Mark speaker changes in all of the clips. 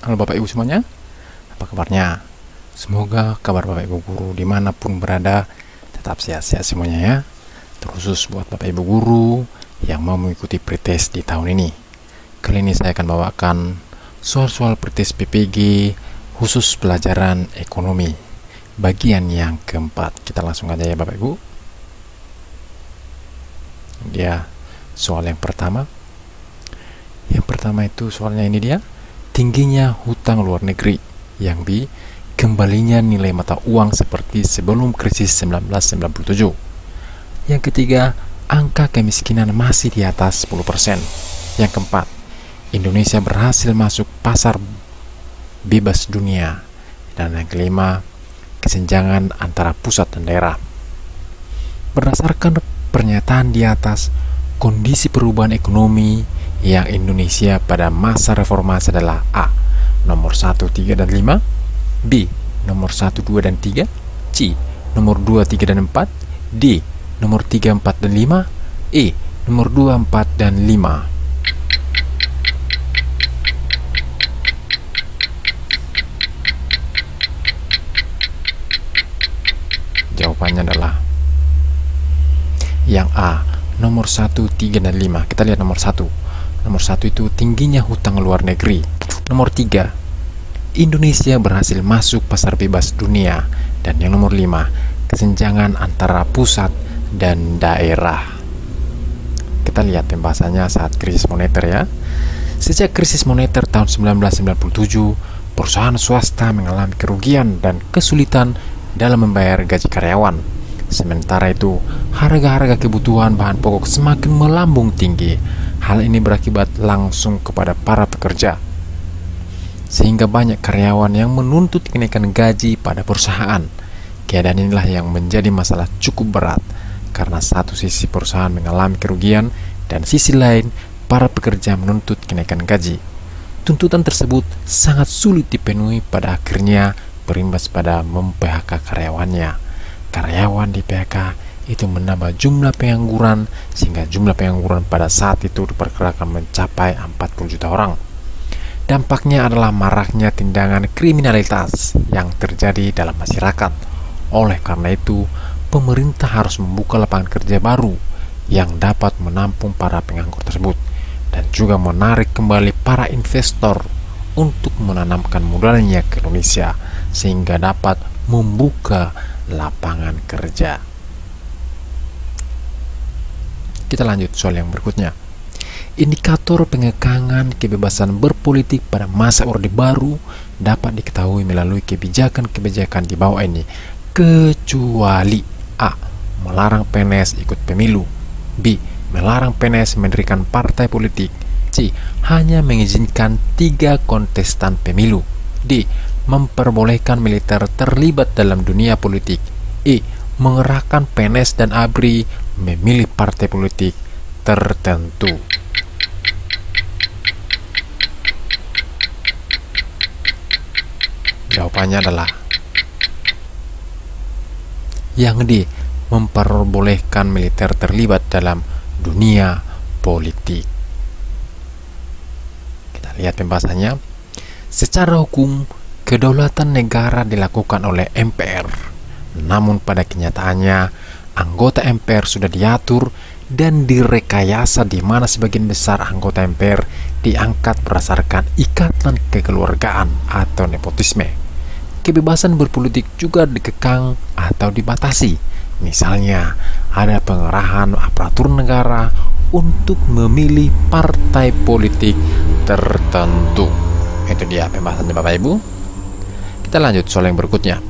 Speaker 1: Halo Bapak Ibu semuanya, apa kabarnya? Semoga kabar Bapak Ibu guru dimanapun berada tetap sehat-sehat semuanya ya. Terkhusus buat Bapak Ibu guru yang mau mengikuti pretest di tahun ini. Kali ini saya akan bawakan soal-soal pretest PPG khusus pelajaran ekonomi bagian yang keempat. Kita langsung aja ya Bapak Ibu. Dia soal yang pertama. Yang pertama itu soalnya ini dia. Tingginya hutang luar negeri. Yang B, kembalinya nilai mata uang seperti sebelum krisis 1997. Yang ketiga, angka kemiskinan masih di atas 10%. Yang keempat, Indonesia berhasil masuk pasar bebas dunia. Dan yang kelima, kesenjangan antara pusat dan daerah. Berdasarkan pernyataan di atas, kondisi perubahan ekonomi yang Indonesia pada masa reformasi adalah A. Nomor 1, 3, dan 5, B. Nomor 1, 2, dan 3, C. Nomor 2, 3, dan 4, D. Nomor 3, 4, dan 5, E. Nomor 2, 4, dan 5. Jawabannya adalah yang A. Nomor 1, 3, dan 5. Kita lihat nomor 1. Nomor 1 itu tingginya hutang luar negeri. Nomor 3, Indonesia berhasil masuk pasar bebas dunia. Dan yang nomor 5, kesenjangan antara pusat dan daerah. Kita lihat pembahasannya saat krisis moneter ya. Sejak krisis moneter tahun 1997, perusahaan swasta mengalami kerugian dan kesulitan dalam membayar gaji karyawan. Sementara itu, harga-harga kebutuhan bahan pokok semakin melambung tinggi. Hal ini berakibat langsung kepada para pekerja, sehingga banyak karyawan yang menuntut kenaikan gaji pada perusahaan. Keadaan inilah yang menjadi masalah cukup berat, karena satu sisi perusahaan mengalami kerugian, dan sisi lain para pekerja menuntut kenaikan gaji. Tuntutan tersebut sangat sulit dipenuhi, pada akhirnya berimbas pada mem-PHK karyawannya. Karyawan di PHK itu menambah jumlah pengangguran, sehingga jumlah pengangguran pada saat itu diperkirakan mencapai 40 juta orang. Dampaknya adalah maraknya tindakan kriminalitas yang terjadi dalam masyarakat. Oleh karena itu, pemerintah harus membuka lapangan kerja baru yang dapat menampung para penganggur tersebut, dan juga menarik kembali para investor untuk menanamkan modalnya ke Indonesia, sehingga dapat membuka lapangan kerja. Kita lanjut soal yang berikutnya. Indikator pengekangan kebebasan berpolitik pada masa Orde Baru dapat diketahui melalui kebijakan-kebijakan di bawah ini, kecuali A. Melarang PNS ikut pemilu, B. Melarang PNS mendirikan partai politik, C. Hanya mengizinkan 3 kontestan pemilu, D. Memperbolehkan militer terlibat dalam dunia politik, E. Mengerahkan PNS dan ABRI memilih partai politik tertentu. Jawabannya adalah yang D. Memperbolehkan militer terlibat dalam dunia politik. Kita lihat pembahasannya. Secara hukum, kedaulatan negara dilakukan oleh MPR. Namun pada kenyataannya, anggota MPR sudah diatur dan direkayasa, di mana sebagian besar anggota MPR diangkat berdasarkan ikatan kekeluargaan atau nepotisme. Kebebasan berpolitik juga dikekang atau dibatasi. Misalnya, ada pengerahan aparatur negara untuk memilih partai politik tertentu. Itu dia pembahasannya Bapak Ibu. Kita lanjut soal yang berikutnya.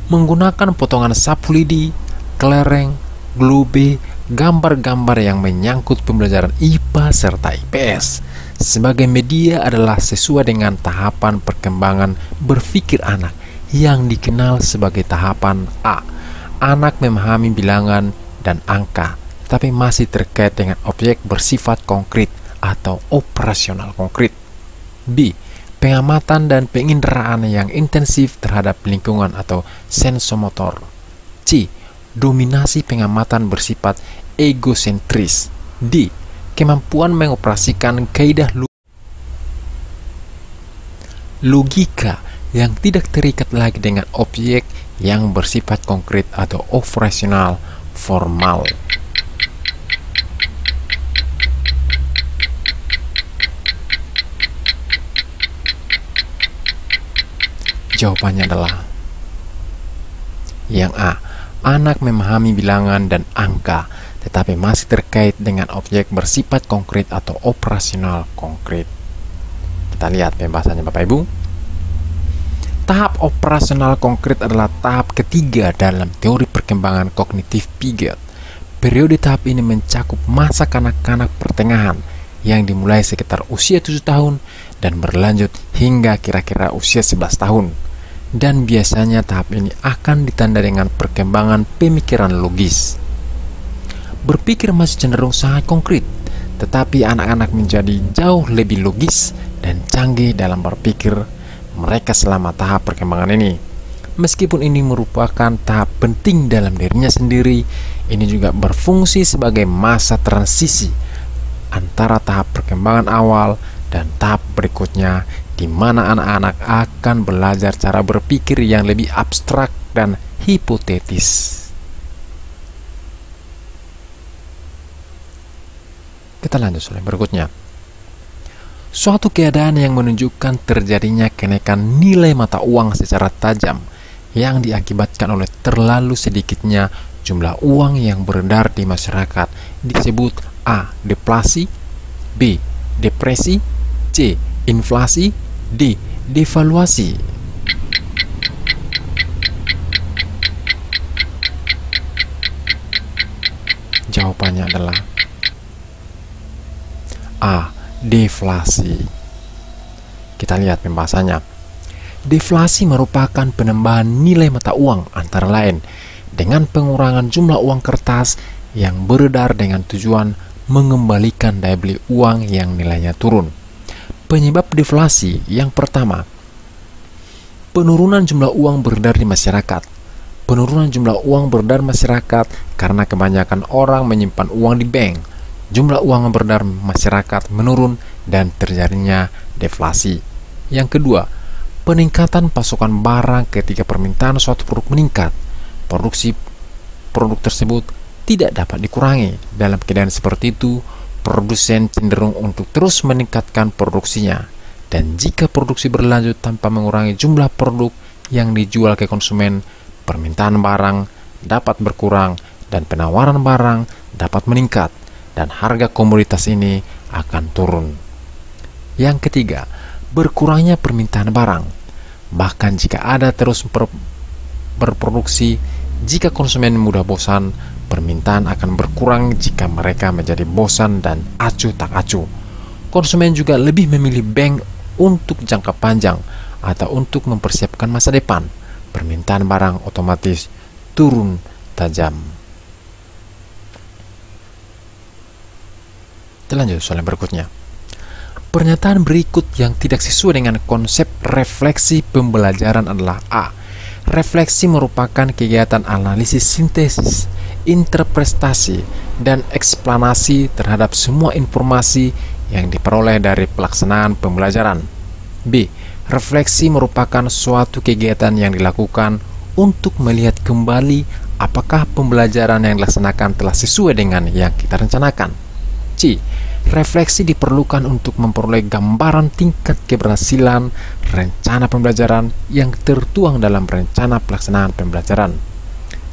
Speaker 1: Menggunakan potongan sapu lidi, kelereng, globe, gambar-gambar yang menyangkut pembelajaran IPA serta IPS sebagai media adalah sesuai dengan tahapan perkembangan berpikir anak yang dikenal sebagai tahapan A. Anak memahami bilangan dan angka, tapi masih terkait dengan objek bersifat konkret atau operasional konkret. B. Pengamatan dan penginderaan yang intensif terhadap lingkungan atau sensomotor. C. Dominasi pengamatan bersifat egosentris. D. Kemampuan mengoperasikan kaidah logika yang tidak terikat lagi dengan objek yang bersifat konkret atau operasional formal. Jawabannya adalah yang A. Anak memahami bilangan dan angka, tetapi masih terkait dengan objek bersifat konkret atau operasional konkret. Kita lihat pembahasannya Bapak Ibu. Tahap operasional konkret adalah tahap ketiga dalam teori perkembangan kognitif Piaget. Periode tahap ini mencakup masa kanak-kanak pertengahan yang dimulai sekitar usia 7 tahun dan berlanjut hingga kira-kira usia 11 tahun. Dan biasanya tahap ini akan ditandai dengan perkembangan pemikiran logis. Berpikir masih cenderung sangat konkret, tetapi anak-anak menjadi jauh lebih logis dan canggih dalam berpikir mereka selama tahap perkembangan ini. Meskipun ini merupakan tahap penting dalam dirinya sendiri, ini juga berfungsi sebagai masa transisi antara tahap perkembangan awal dan tahap berikutnya, di mana anak-anak akan belajar cara berpikir yang lebih abstrak dan hipotetis. Kita lanjut slide berikutnya. Suatu keadaan yang menunjukkan terjadinya kenaikan nilai mata uang secara tajam yang diakibatkan oleh terlalu sedikitnya jumlah uang yang beredar di masyarakat disebut A. Deflasi, B. Depresi, C. Inflasi, D. Devaluasi. Jawabannya adalah A. Deflasi. Kita lihat pembahasannya. Deflasi merupakan penambahan nilai mata uang antara lain dengan pengurangan jumlah uang kertas yang beredar dengan tujuan mengembalikan daya beli uang yang nilainya turun. Penyebab deflasi yang pertama, penurunan jumlah uang beredar di masyarakat. Penurunan jumlah uang beredar masyarakat karena kebanyakan orang menyimpan uang di bank. Jumlah uang yang beredar masyarakat menurun dan terjadinya deflasi. Yang kedua, peningkatan pasokan barang ketika permintaan suatu produk meningkat. Produksi produk tersebut tidak dapat dikurangi. Dalam keadaan seperti itu, produsen cenderung untuk terus meningkatkan produksinya. Dan jika produksi berlanjut tanpa mengurangi jumlah produk yang dijual ke konsumen, permintaan barang dapat berkurang dan penawaran barang dapat meningkat dan harga komoditas ini akan turun. Yang ketiga, berkurangnya permintaan barang. Bahkan jika ada terus berproduksi, jika konsumen mudah bosan, permintaan akan berkurang jika mereka menjadi bosan dan acuh tak acuh. Konsumen juga lebih memilih bank untuk jangka panjang atau untuk mempersiapkan masa depan. Permintaan barang otomatis turun tajam. Kita lanjut soal yang berikutnya. Pernyataan berikut yang tidak sesuai dengan konsep refleksi pembelajaran adalah A. Refleksi merupakan kegiatan analisis sintesis, interpretasi, dan eksplanasi terhadap semua informasi yang diperoleh dari pelaksanaan pembelajaran. B. Refleksi merupakan suatu kegiatan yang dilakukan untuk melihat kembali apakah pembelajaran yang dilaksanakan telah sesuai dengan yang kita rencanakan. C. Refleksi diperlukan untuk memperoleh gambaran tingkat keberhasilan rencana pembelajaran yang tertuang dalam rencana pelaksanaan pembelajaran.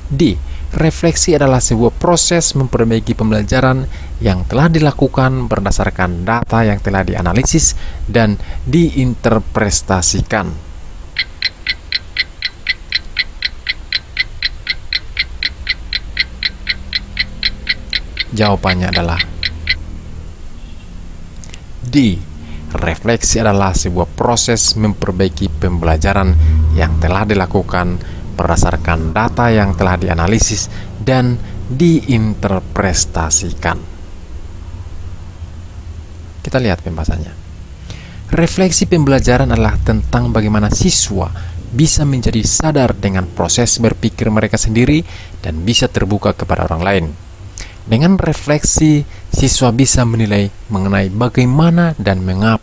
Speaker 1: D. Refleksi adalah sebuah proses memperbaiki pembelajaran yang telah dilakukan berdasarkan data yang telah dianalisis dan diinterpretasikan. Jawabannya adalah D. Refleksi adalah sebuah proses memperbaiki pembelajaran yang telah dilakukan berdasarkan data yang telah dianalisis dan diinterpretasikan. Kita lihat pembahasannya. Refleksi pembelajaran adalah tentang bagaimana siswa bisa menjadi sadar dengan proses berpikir mereka sendiri dan bisa terbuka kepada orang lain. Dengan refleksi, siswa bisa menilai mengenai bagaimana dan mengapa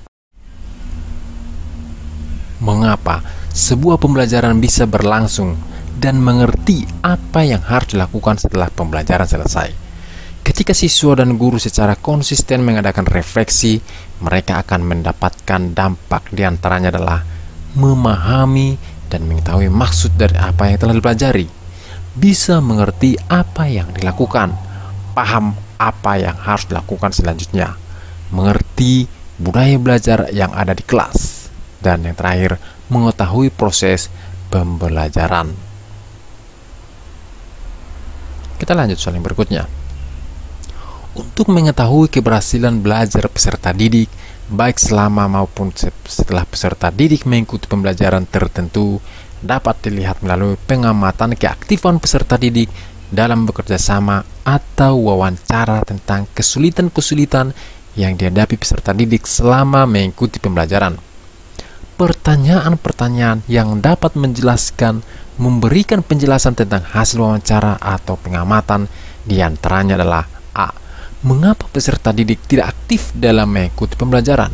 Speaker 1: mengapa sebuah pembelajaran bisa berlangsung, dan mengerti apa yang harus dilakukan setelah pembelajaran selesai. Ketika siswa dan guru secara konsisten mengadakan refleksi, mereka akan mendapatkan dampak, diantaranya adalah memahami dan mengetahui maksud dari apa yang telah dipelajari, bisa mengerti apa yang dilakukan, paham apa yang harus dilakukan selanjutnya, mengerti budaya belajar yang ada di kelas, dan yang terakhir, mengetahui proses pembelajaran. Kita lanjut soal yang berikutnya. Untuk mengetahui keberhasilan belajar peserta didik, baik selama maupun setelah peserta didik mengikuti pembelajaran tertentu, dapat dilihat melalui pengamatan keaktifan peserta didik dalam bekerja sama atau wawancara tentang kesulitan-kesulitan yang dihadapi peserta didik selama mengikuti pembelajaran. Pertanyaan-pertanyaan yang dapat memberikan penjelasan tentang hasil wawancara atau pengamatan diantaranya adalah A. Mengapa peserta didik tidak aktif dalam mengikuti pembelajaran?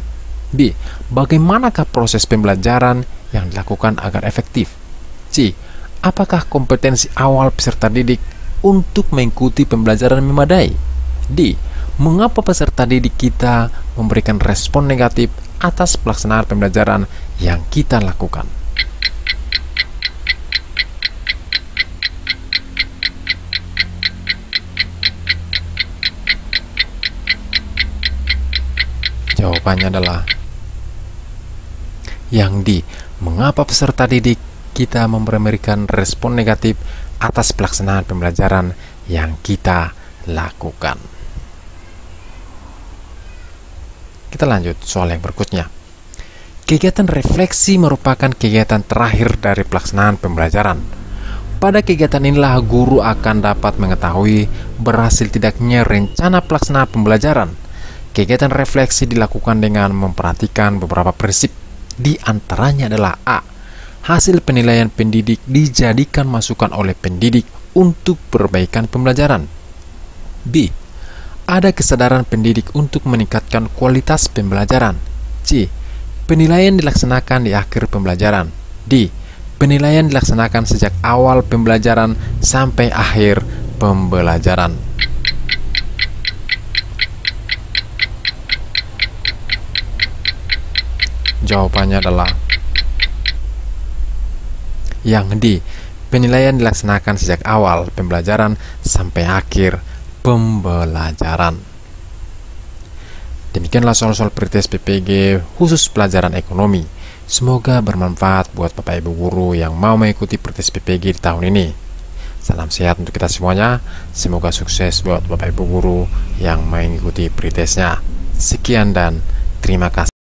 Speaker 1: B. Bagaimanakah proses pembelajaran yang dilakukan agar efektif? C. Apakah kompetensi awal peserta didik untuk mengikuti pembelajaran memadai? D. Mengapa peserta didik kita memberikan respon negatif atas pelaksanaan pembelajaran yang kita lakukan? Jawabannya adalah yang D. Mengapa peserta didik kita memberikan respon negatif atas pelaksanaan pembelajaran yang kita lakukan? Kita lanjut soal yang berikutnya. Kegiatan refleksi merupakan kegiatan terakhir dari pelaksanaan pembelajaran. Pada kegiatan inilah guru akan dapat mengetahui berhasil tidaknya rencana pelaksanaan pembelajaran. Kegiatan refleksi dilakukan dengan memperhatikan beberapa prinsip. Di antaranya adalah A. Hasil penilaian pendidik dijadikan masukan oleh pendidik untuk perbaikan pembelajaran. B. Ada kesadaran pendidik untuk meningkatkan kualitas pembelajaran. C. Penilaian dilaksanakan di akhir pembelajaran. D. Penilaian dilaksanakan sejak awal pembelajaran sampai akhir pembelajaran. Jawabannya adalah yang D. Penilaian dilaksanakan sejak awal pembelajaran sampai akhir pembelajaran. Demikianlah soal-soal pretest PPG khusus pelajaran ekonomi. Semoga bermanfaat buat Bapak Ibu guru yang mau mengikuti pretest PPG di tahun ini. Salam sehat untuk kita semuanya. Semoga sukses buat Bapak Ibu guru yang mengikuti pretestnya. Sekian dan terima kasih.